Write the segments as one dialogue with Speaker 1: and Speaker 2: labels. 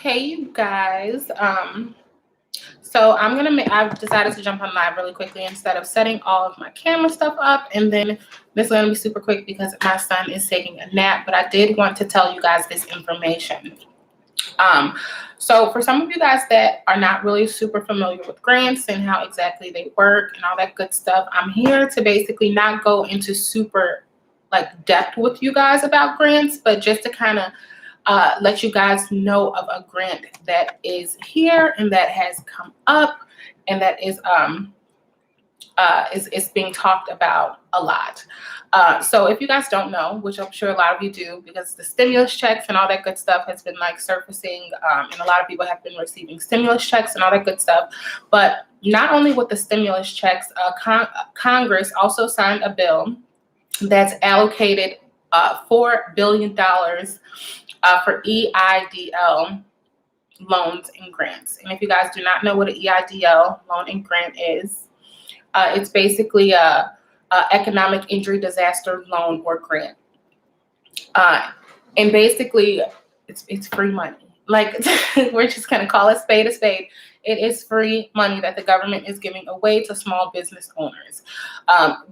Speaker 1: Hey, you guys. So I've decided to jump on live really quickly instead of setting all of my camera stuff up. And then this is gonna be super quick because my son is taking a nap. But I did want to tell you guys this information. So for some of you guys that are not really super familiar with grants and how exactly they work and all that good stuff, I'm here to basically not go into super like depth with you guys about grants, but just to kind of let you guys know of a grant that is here and that has come up and that is being talked about a lot. So if you guys don't know, which I'm sure a lot of you do, because the stimulus checks and all that good stuff has been like surfacing, and a lot of people have been receiving stimulus checks and all that good stuff. But not only with the stimulus checks, Congress also signed a bill that's allocated $4 billion for EIDL loans and grants. And if you guys do not know what an EIDL loan and grant is, it's basically a economic injury disaster loan or grant. And basically, it's free money. Like, we're just going to call it spade a spade. It is free money that the government is giving away to small business owners.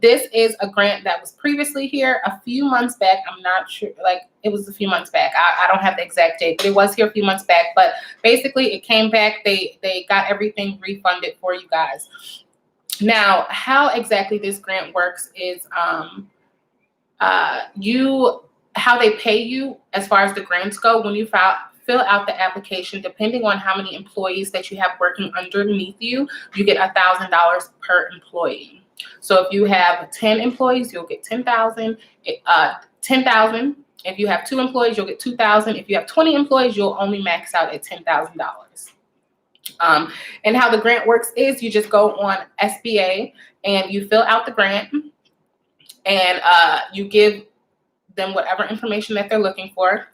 Speaker 1: This is a grant that was previously here a few months back. I'm not sure, like it was a few months back. I don't have the exact date, but it was here a few months back. But basically, it came back. They got everything refunded for you guys. Now, how exactly this grant works is how they pay you as far as the grants go when you fill out the application. Depending on how many employees that you have working underneath you, you get $1,000 per employee. So if you have 10 employees, you'll get $10,000. $10,000. If you have 2 employees, you'll get $2,000. If you have 20 employees, you'll only max out at $10,000. And how the grant works is you just go on SBA and you fill out the grant, and you give them whatever information that they're looking for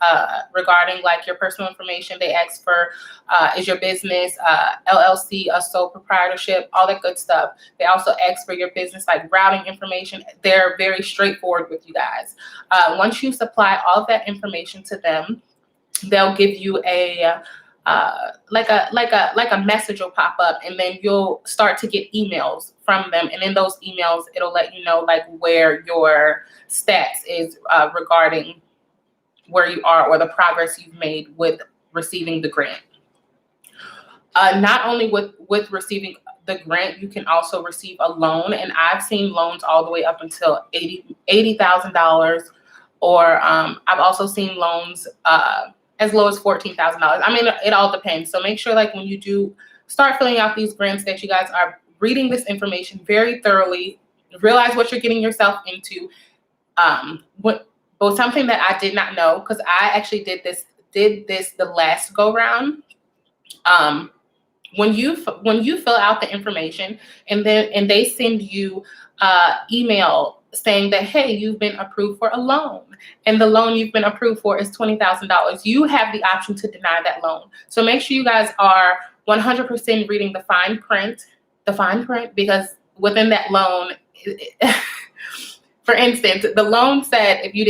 Speaker 1: regarding like your personal information. They ask for is your business LLC, a sole proprietorship, all that good stuff. They also ask for your business like routing information. They're very straightforward with you guys. Once you supply all of that information to them, they'll give you a like a message will pop up, and then you'll start to get emails from them. And in those emails, it'll let you know like where your stats is regarding where you are or the progress you've made with receiving the grant. Not only with receiving the grant, you can also receive a loan. And I've seen loans all the way up until $80,000, or I've also seen loans as low as $14,000. I mean, it all depends. So make sure like when you do start filling out these grants that you guys are reading this information very thoroughly, realize what you're getting yourself into. But something that I did not know, because I actually did this the last go round. When you fill out the information and they send you email saying that, hey, you've been approved for a loan, and the loan you've been approved for is $20,000. You have the option to deny that loan. So make sure you guys are 100% reading the fine print, because within that loan, for instance, the loan said if you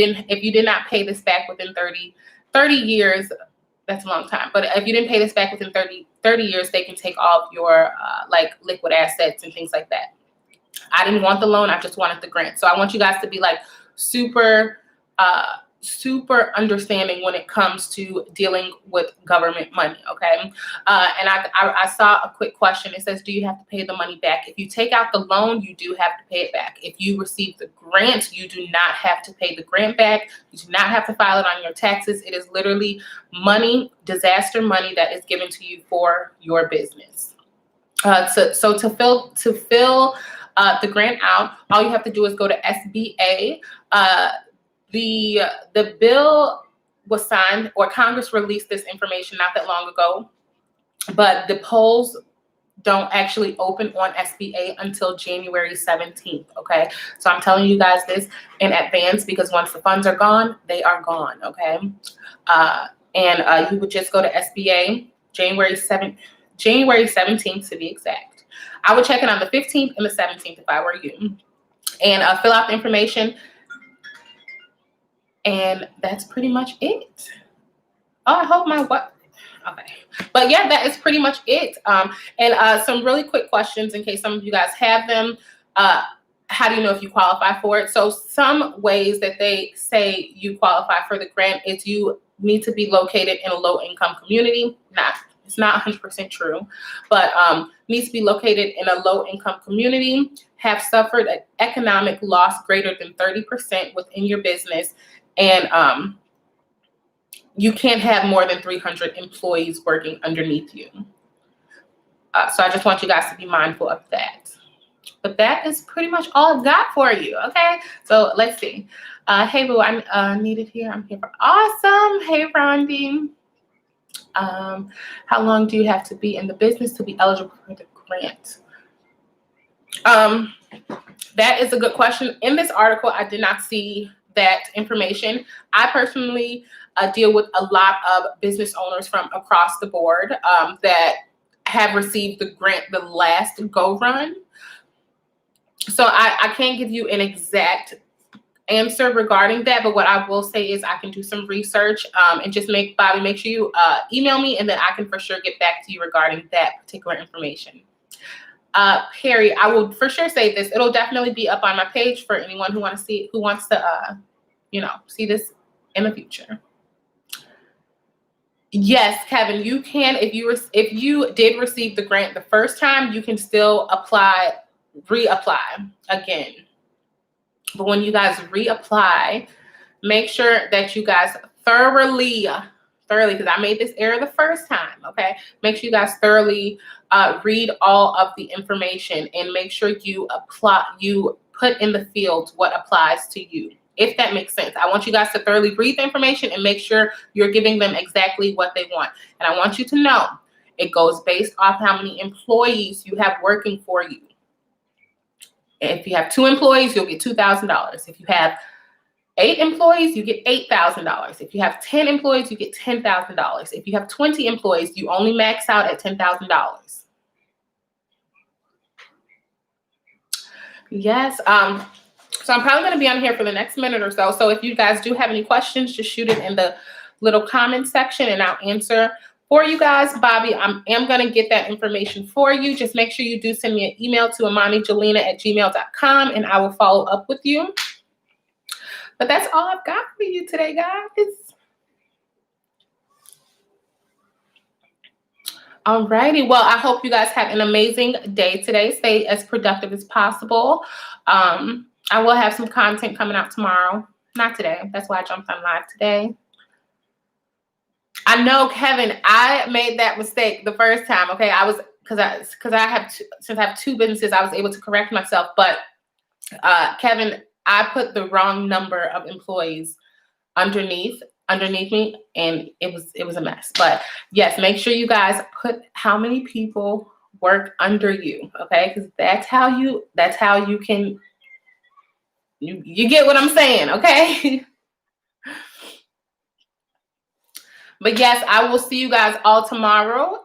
Speaker 1: did not pay this back within 30 years, that's a long time. But if you didn't pay this back within 30 years, they can take all of your like liquid assets and things like that. I didn't want the loan. I just wanted the grant. So I want you guys to be like super understanding when it comes to dealing with government money. Okay. And I saw a quick question. It says, do you have to pay the money back? If you take out the loan, you do have to pay it back. If you receive the grant, you do not have to pay the grant back. You do not have to file it on your taxes. It is literally money, disaster money that is given to you for your business. So to fill the grant out, all you have to do is go to SBA. The bill was signed, or Congress released this information not that long ago, but the polls don't actually open on SBA until January 17th. Okay, so I'm telling you guys this in advance, because once the funds are gone, they are gone. Okay, and you would just go to SBA January 17th to be exact. I would check it on the 15th and the 17th if I were you, and fill out the information. And that's pretty much it. Oh, I hope my Okay. But yeah, that is pretty much it. And some really quick questions in case some of you guys have them. How do you know if you qualify for it? So some ways that they say you qualify for the grant is you need to be located in a low-income community. It's not 100% true, but needs to be located in a low-income community, have suffered an economic loss greater than 30% within your business, and you can't have more than 300 employees working underneath you. So I just want you guys to be mindful of that. But that is pretty much all I've got for you, okay? So let's see. Hey, boo, I'm needed here. I'm here for awesome. Hey, Rondi. How long do you have to be in the business to be eligible for the grant? That is a good question. In this article, I did not see that information. I personally deal with a lot of business owners from across the board that have received the grant the last go run. So I can't give you an exact answer regarding that, but what I will say is I can do some research and just make sure you email me, and then I can for sure get back to you regarding that particular information. Perry, I will for sure say this. It'll definitely be up on my page for anyone who wants to see this in the future. Yes, Kevin, you can, if you did receive the grant the first time, you can still reapply again. But when you guys reapply, make sure that you guys thoroughly, because I made this error the first time, okay? Make sure you guys thoroughly read all of the information and make sure you put in the fields what applies to you, if that makes sense. I want you guys to thoroughly read the information and make sure you're giving them exactly what they want. And I want you to know it goes based off how many employees you have working for you. If you have 2 employees, you'll get $2,000. If you have 8 employees, you get $8,000. If you have 10 employees, you get $10,000. If you have 20 employees, you only max out at $10,000. Yes. So I'm probably going to be on here for the next minute or so. So if you guys do have any questions, just shoot it in the little comment section and I'll answer for you guys. Bobby, I am going to get that information for you. Just make sure you do send me an email to ImaniJelena@gmail.com and I will follow up with you. But that's all I've got for you today, guys. Alrighty. Well, I hope you guys have an amazing day today. Stay as productive as possible. I will have some content coming out tomorrow. Not today. That's why I jumped on live today. I know, Kevin, I made that mistake the first time. Okay, since I have 2 businesses, I was able to correct myself. But Kevin, I put the wrong number of employees underneath me, and it was a mess. But yes, make sure you guys put how many people work under you, okay? Because that's how you can you get what I'm saying, okay? But yes, I will see you guys all tomorrow.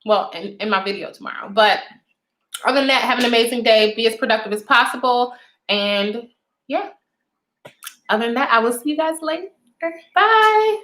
Speaker 1: Well, in my video tomorrow. But other than that, have an amazing day. Be as productive as possible. And yeah, other than that, I will see you guys later. Bye.